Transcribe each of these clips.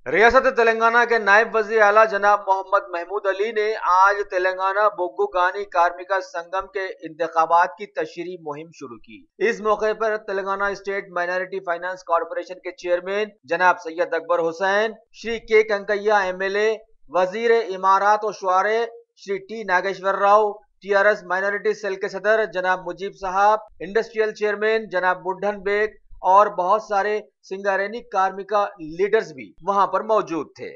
रियासत तेलंगाना के नायब वजीर आला जनाब मोहम्मद महमूद अली ने आज तेलंगाना बोग्गू गानी कार्मिका संगम के इंतखाबात की तशरीह मुहिम शुरू की। इस मौके पर Telangana state minority finance corporation के चेयरमैन जनाब सैयद अकबर हुसैन, श्री के कंकैया एमएलए, वजीर इमारात और शुआरे Shri T Nageshwar Rao, TRS minority cell के सदर जनाब मुजीब साहब, इंडस्ट्रियल चेयरमैन जनाब बुढ़न बेग और बहुत सारे सिंगारेनी कार्मिका लीडर्स भी वहां पर मौजूद थे।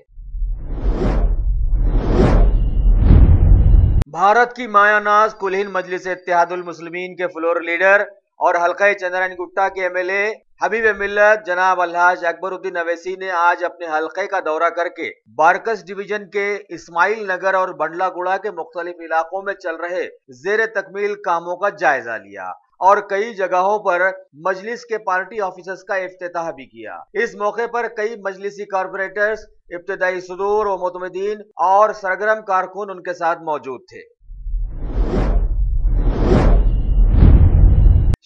भारत की मायानाज कुल-हिंद मजलिस इत्तेहादुल मुस्लिमीन के फ्लोर लीडर और हल्का चंद्रायन गुट्टा के एमएलए हबीब मिल्लत जनाब अलहाज अकबरुद्दीन अवैसी ने आज अपने हल्के का दौरा करके बारकस डिवीजन के इस्माइल नगर और बंडलागुड़ा के मुख्तलिफ इलाकों में चल रहे जेर तकमील कामों का जायजा लिया और कई जगहों पर मजलिस के पार्टी ऑफिसर्स का इफ्तिताह भी किया। इस मौके पर कई मजलिसी कॉर्पोरेटर्स, इब्तिदाई सुदूर और मुतमदीन और सरगर्म कारकुन उनके साथ मौजूद थे।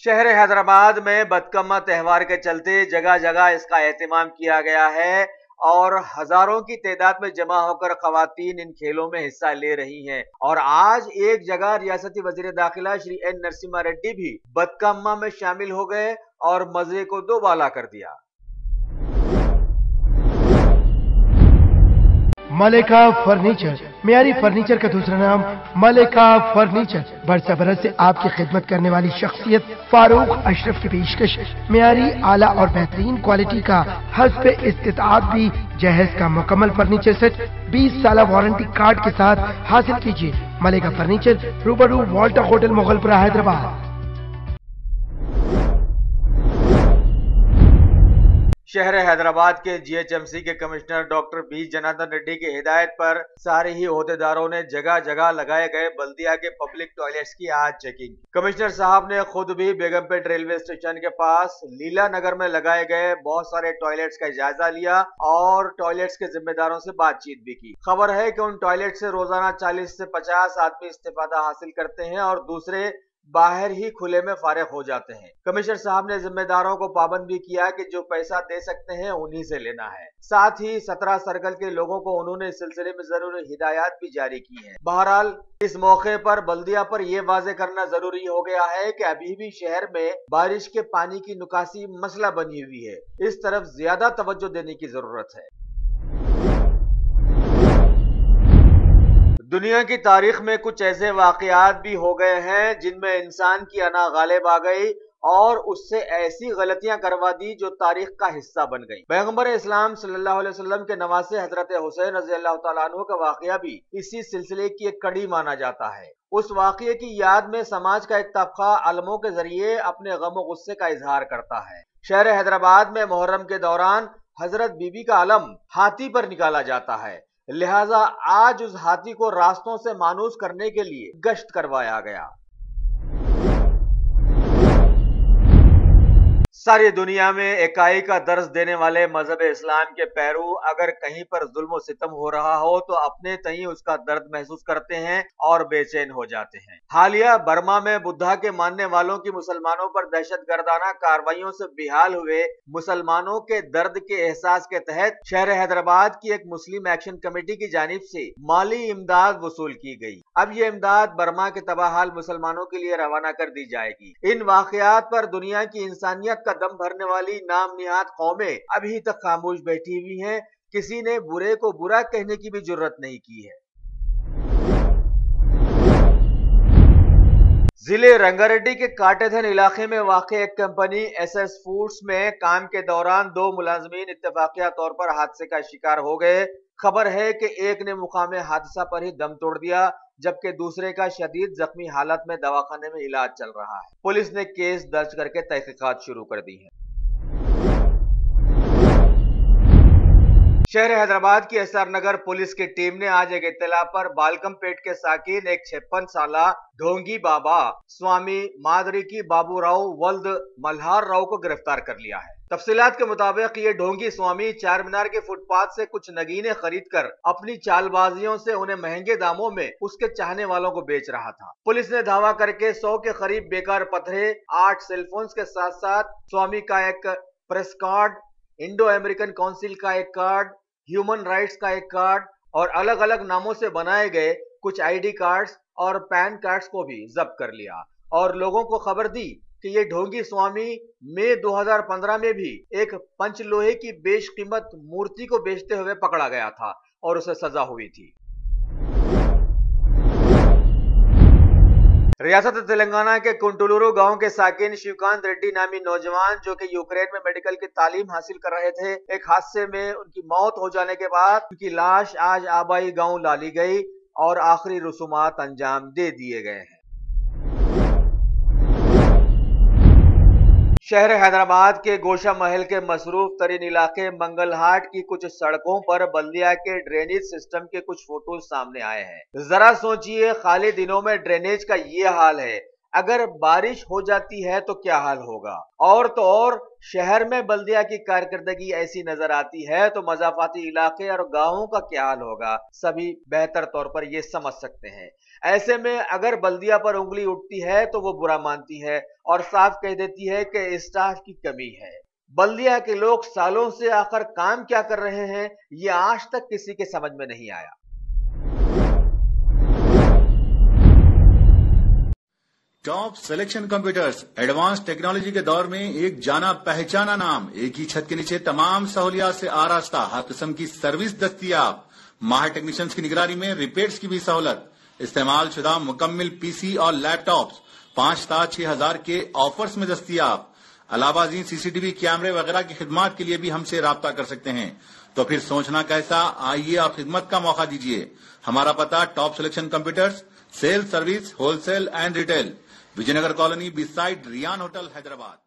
शहर हैदराबाद में बदकम्मा त्योहार के चलते जगह जगह इसका एहतमाम किया गया है और हजारों की तादाद में जमा होकर खवातीन इन खेलों में हिस्सा ले रही हैं। और आज एक जगह रियासती वजीर दाखिला श्री एन नरसिम्हा रेड्डी भी बदकम्मा में शामिल हो गए और मजे को दोबाला कर दिया। मलिका फर्नीचर, मियारी फर्नीचर का दूसरा नाम मलिका फर्नीचर, बरसा बरस से आपकी खिदमत करने वाली शख्सियत फारूक अशरफ की पेशकश मियारी आला और बेहतरीन क्वालिटी का हस्ब इस्तिताअत भी जहेज का मुकम्मल फर्नीचर सेट 20 साल वारंटी कार्ड के साथ हासिल कीजिए। Malika furniture, Rubaru Walter hotel Mughalpura Hyderabad. शहर हैदराबाद के जीएचएमसी के commissioner doctor B Janardhan Reddy की हिदायत पर सारे ही ओहदेदारों ने जगह जगह लगाए गए बल्दिया के पब्लिक टॉयलेट्स की आज चेकिंग। कमिश्नर साहब ने खुद भी बेगमपेट रेलवे स्टेशन के पास लीला नगर में लगाए गए बहुत सारे टॉयलेट्स का जायजा लिया और टॉयलेट्स के जिम्मेदारों से बातचीत भी की। खबर है कि उन टॉयलेट से रोजाना 40 से 50 आदमी इस्तेफादा हासिल करते हैं और दूसरे बाहर ही खुले में फारिग हो जाते हैं। कमिश्नर साहब ने जिम्मेदारों को पाबंद भी किया कि जो पैसा दे सकते हैं उन्हीं से लेना है। साथ ही 17 सर्कल के लोगों को उन्होंने इस सिलसिले में जरूरी हिदायत भी जारी की है। बहरहाल इस मौके पर बल्दिया पर यह वाजे करना जरूरी हो गया है कि अभी भी शहर में बारिश के पानी की निकासी मसला बनी हुई है। इस तरफ ज्यादा तवज्जो देने की जरूरत है। दुनिया की तारीख में कुछ ऐसे वाकयात भी हो गए हैं जिनमें इंसान की अना गालिब आ गई और उससे ऐसी गलतियां करवा दी जो तारीख का हिस्सा बन गई। पैगंबर इस्लाम सल्लल्लाहु अलैहि वसल्लम के नवासे हजरत हुसैन रज़ी अल्लाह तआला अन्हु का वाकया भी इसी सिलसिले की एक कड़ी माना जाता है। उस वाकये की याद में समाज का एक तबका अलमों के जरिए अपने गम और गुस्से का इजहार करता है। शहर हैदराबाद में मुहर्रम के दौरान हजरत बीबी का अलम हाथी पर निकाला जाता है, लिहाजा आज उस हाथी को रास्तों से मानूस करने के लिए गश्त करवाया गया। सारी दुनिया में इकाई का दर्ज देने वाले मजहब इस्लाम के पैरू अगर कहीं पर जुल्म और सितम हो रहा हो तो अपने तई उसका दर्द महसूस करते हैं और बेचैन हो जाते हैं। हालिया बर्मा में बुद्धा के मानने वालों की मुसलमानों पर दहशतगर्दाना कार्रवाइयों से बेहाल हुए मुसलमानों के दर्द के एहसास के तहत शहर हैदराबाद की एक मुस्लिम एक्शन कमेटी की जानिब से माली इमदाद वसूल की गई। अब ये इमदाद बर्मा के तबाहाल मुसलमानों के लिए रवाना कर दी जाएगी। इन वाकयात पर दुनिया की इंसानियत का दम भरने वाली नाम निहाद कौमें अभी तक खामोश बैठी हुई हैं। किसी ने बुरे को बुरा कहने की भी जुर्रत नहीं की है। जिले रंगारेड्डी के काटेधन इलाके में वाक़े एक कंपनी एसएस फूड्स में काम के दौरान 2 मुलाजमीन इत्तेफाकिया तौर पर हादसे का शिकार हो गए। खबर है कि एक ने मुकामे हादसा पर ही दम तोड़ दिया जबकि दूसरे का शदीद जख्मी हालत में दवाखाने में इलाज चल रहा है। पुलिस ने केस दर्ज करके तहकीकात शुरू कर दी है। शहर हैदराबाद की एसआर नगर पुलिस की टीम ने आज एक इत्तला पर बालकमपेट के साकिन एक 56 साला ढोंगी बाबा स्वामी मादरी की बाबू राव वल्द मल्हार राव को गिरफ्तार कर लिया है। तफसीलात के मुताबिक ये ढोंगी स्वामी चार मीनार के फुटपाथ से कुछ नगीने खरीद कर अपनी चालबाजियों से उन्हें महंगे दामों में उसके चाहने वालों को बेच रहा था। पुलिस ने धावा करके 100 के करीब बेकार पत्थरे, 8 सेलफोन्स के साथ साथ स्वामी का एक press card, Indo American council का एक कार्ड, ह्यूमन राइट्स का एक कार्ड और अलग अलग नामों से बनाए गए कुछ आईडी कार्ड्स और पैन कार्ड्स को भी जब्त कर लिया और लोगों को खबर दी कि ये ढोंगी स्वामी मई 2015 में भी एक पंचलोहे की बेशकीमत मूर्ति को बेचते हुए पकड़ा गया था और उसे सजा हुई थी। रियासत तेलंगाना के कुंटुलुरु गांव के साकिन शिवकांत रेड्डी नामी नौजवान जो कि यूक्रेन में मेडिकल की तालीम हासिल कर रहे थे, एक हादसे में उनकी मौत हो जाने के बाद उनकी लाश आज आबाई गांव ला ली गई और आखिरी रसूमात अंजाम दे दिए गए हैं। शहर हैदराबाद के गोशा महल के मसरूफ तरीन इलाके मंगलहाट की कुछ सड़कों पर बल्दिया के ड्रेनेज सिस्टम के कुछ फोटोज सामने आए हैं। जरा सोचिए, खाली दिनों में ड्रेनेज का ये हाल है, अगर बारिश हो जाती है तो क्या हाल होगा। और तो और शहर में बल्दिया की कारकर्दगी ऐसी नजर आती है तो मजाफाती इलाके और गांवों का क्या हाल होगा, सभी बेहतर तौर पर ये समझ सकते हैं। ऐसे में अगर बल्दिया पर उंगली उठती है तो वो बुरा मानती है और साफ कह देती है कि स्टाफ की कमी है। बल्दिया के लोग सालों से आखिर काम क्या कर रहे हैं, ये आज तक किसी के समझ में नहीं आया। Top selection computers advance technology के दौर में एक जाना पहचाना नाम, एक ही छत के नीचे तमाम सहूलियात से आरास्ता, हर किस्म की सर्विस दस्तयाब, माहिर टेक्नीशियंस की निगरानी में रिपेयर्स की भी सहूलत, इस्तेमाल शुदा मुकम्मल पीसी और लैपटॉप्स 5,6,000 के ऑफर्स में दस्तयाब। अलावाजी सीसीटीवी कैमरे वगैरह की खिदमत के लिए भी हमसे राब्ता कर सकते हैं। तो फिर सोचना कैसा, आइए और खिदमत का मौका दीजिए। हमारा पता top selection computers, sale service, wholesale and retail, Vijayanagar colony beside Riyan hotel, Hyderabad.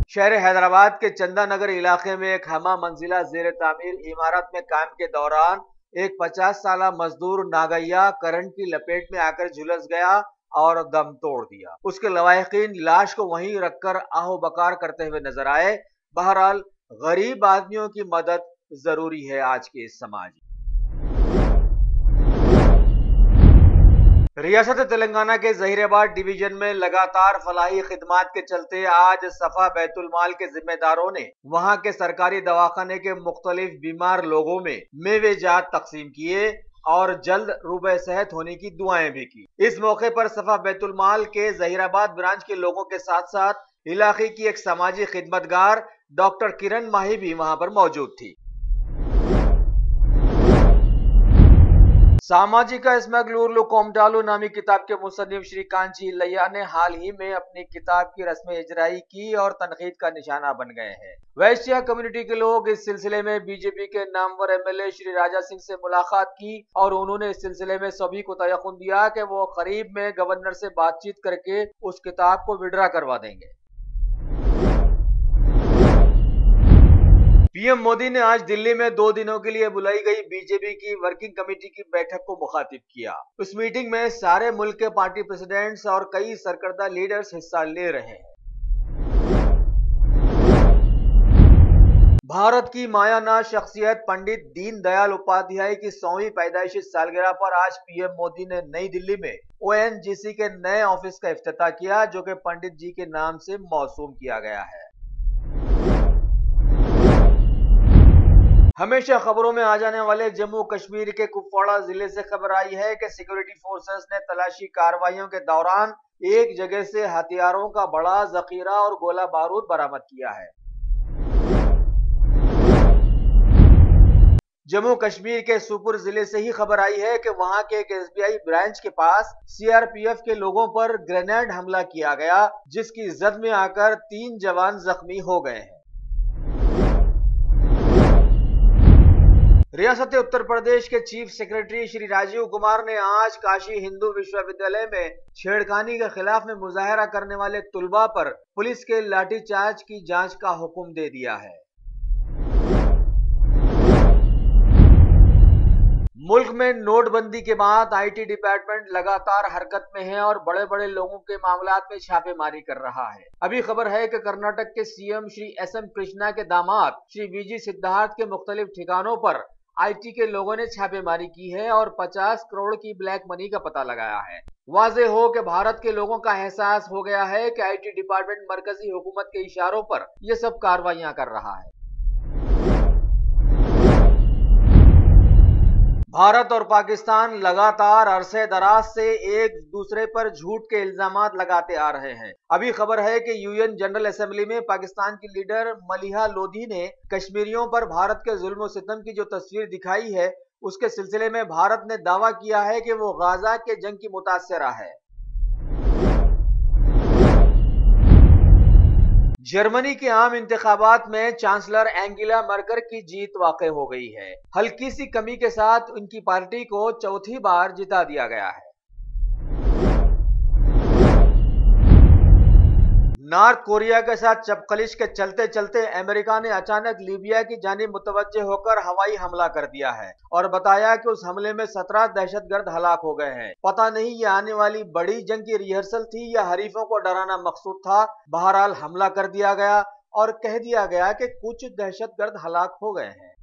शहर हैदराबाद के चंदा नगर इलाके में एक हमा मंजिला जेर तामीर इमारत में काम के दौरान एक 50 साला मजदूर नागैया करंट की लपेट में आकर झुलस गया और दम तोड़ दिया। उसके लवाहिकीन लाश को वहीं रखकर आहो बकार करते हुए नजर आए। बहरहाल गरीब आदमियों की मदद जरूरी है आज के इस समाज में। रियासत तेलंगाना के जहीराबाद डिवीजन में लगातार फलाही खिदमात के चलते आज सफा बैतुल माल के जिम्मेदारों ने वहां के सरकारी दवाखाने के मुख्तलिफ बीमार लोगों में मेवे जात तकसीम किए और जल्द रूबे सेहत होने की दुआएं भी की। इस मौके पर सफा बैतुल माल के जहीराबाद ब्रांच के लोगों के साथ साथ इलाके की एक समाजी खिदमतगार डॉक्टर किरण माही भी वहां पर मौजूद थी। सामाजिक स्मगलुरलु कोमटालू नामी किताब के मुसन्निफ श्री कांची लैया ने हाल ही में अपनी किताब की रस्म इजराई की और तनकीद का निशाना बन गए हैं। वैश्या कम्युनिटी के लोग इस सिलसिले में बीजेपी के नामवर एमएलए श्री राजा सिंह से मुलाकात की और उन्होंने इस सिलसिले में सभी को तयक़ुन दिया कि वो करीब में गवर्नर से बातचीत करके उस किताब को विड्रा करवा देंगे। पीएम मोदी ने आज दिल्ली में 2 दिनों के लिए बुलाई गई बीजेपी की वर्किंग कमेटी की बैठक को मुखातिब किया। उस मीटिंग में सारे मुल्क के पार्टी प्रेसिडेंट्स और कई सरकर्दा लीडर्स हिस्सा ले रहे हैं। भारत की मायानाज शख्सियत पंडित दीनदयाल उपाध्याय की 100वीं पैदाइशी सालगिरह पर आज पीएम मोदी ने नई दिल्ली में ओएनजीसी के नए ऑफिस का इफ्तिताह किया, जो कि पंडित जी के नाम से मौसूम किया गया है। हमेशा खबरों में आ जाने वाले जम्मू कश्मीर के कुपवाड़ा जिले से खबर आई है कि सिक्योरिटी फोर्सेस ने तलाशी कार्रवाइयों के दौरान एक जगह से हथियारों का बड़ा जखीरा और गोला बारूद बरामद किया है। जम्मू कश्मीर के सूपुर जिले से ही खबर आई है कि वहां के एक एसबीआई ब्रांच के पास सीआरपीएफ के लोगों पर ग्रेनेड हमला किया गया, जिसकी जद में आकर 3 जवान जख्मी हो गए हैं। रियासत उत्तर प्रदेश के चीफ सेक्रेटरी श्री राजीव कुमार ने आज काशी हिंदू विश्वविद्यालय में छेड़खानी के खिलाफ में मुजाहरा करने वाले तुलबा पर पुलिस के लाठीचार्ज की जांच का हुक्म दे दिया है। मुल्क में नोटबंदी के बाद आईटी डिपार्टमेंट लगातार हरकत में है और बड़े बड़े लोगों के मामलात में छापेमारी कर रहा है। अभी खबर है कि कर्नाटक के सीएम श्री एसएम कृष्णा के दामाद श्री वीजी सिद्धार्थ के मुख्तलिफ ठिकानों पर आईटी के लोगों ने छापेमारी की है और 50 करोड़ की ब्लैक मनी का पता लगाया है। वाज़ेह हो कि भारत के लोगों का एहसास हो गया है कि आईटी डिपार्टमेंट मरकजी हुकूमत के इशारों पर ये सब कार्रवाइयां कर रहा है। भारत और पाकिस्तान लगातार अरसे दराज से एक दूसरे पर झूठ के इल्जामात लगाते आ रहे हैं। अभी खबर है कि यूएन जनरल असेंबली में पाकिस्तान की लीडर मलिहा लोधी ने कश्मीरियों पर भारत के जुल्म और सितम की जो तस्वीर दिखाई है, उसके सिलसिले में भारत ने दावा किया है कि वो गाजा के जंग की मुतासिरा है। जर्मनी के आम इंतखाबात में चांसलर एंगेला मर्केल की जीत वाक़ई हो गई है। हल्की सी कमी के साथ उनकी पार्टी को चौथी बार जिता दिया गया है। नॉर्थ कोरिया के साथ चपकलिश के चलते चलते अमेरिका ने अचानक लीबिया की जानिब मुतवज्जे होकर हवाई हमला कर दिया है और बताया कि उस हमले में 17 दहशतगर्द हलाक हो गए हैं। पता नहीं ये आने वाली बड़ी जंग की रिहर्सल थी या हरीफों को डराना मकसूद था। बहरहाल हमला कर दिया गया और कह दिया गया कि कुछ दहशतगर्द हलाक हो गए हैं।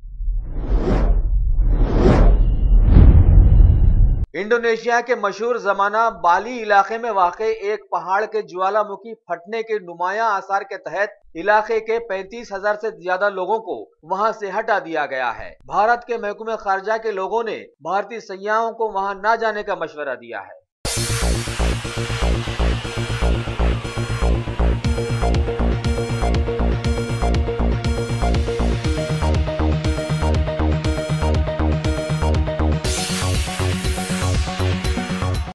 इंडोनेशिया के मशहूर जमाना बाली इलाके में वाक़ई एक पहाड़ के ज्वालामुखी फटने के नुमायां आसार के तहत इलाके के 35,000 से ज्यादा लोगों को वहां से हटा दिया गया है। भारत के महकमे खारजा के लोगों ने भारतीय सैयाहों को वहां न जाने का मशवरा दिया है।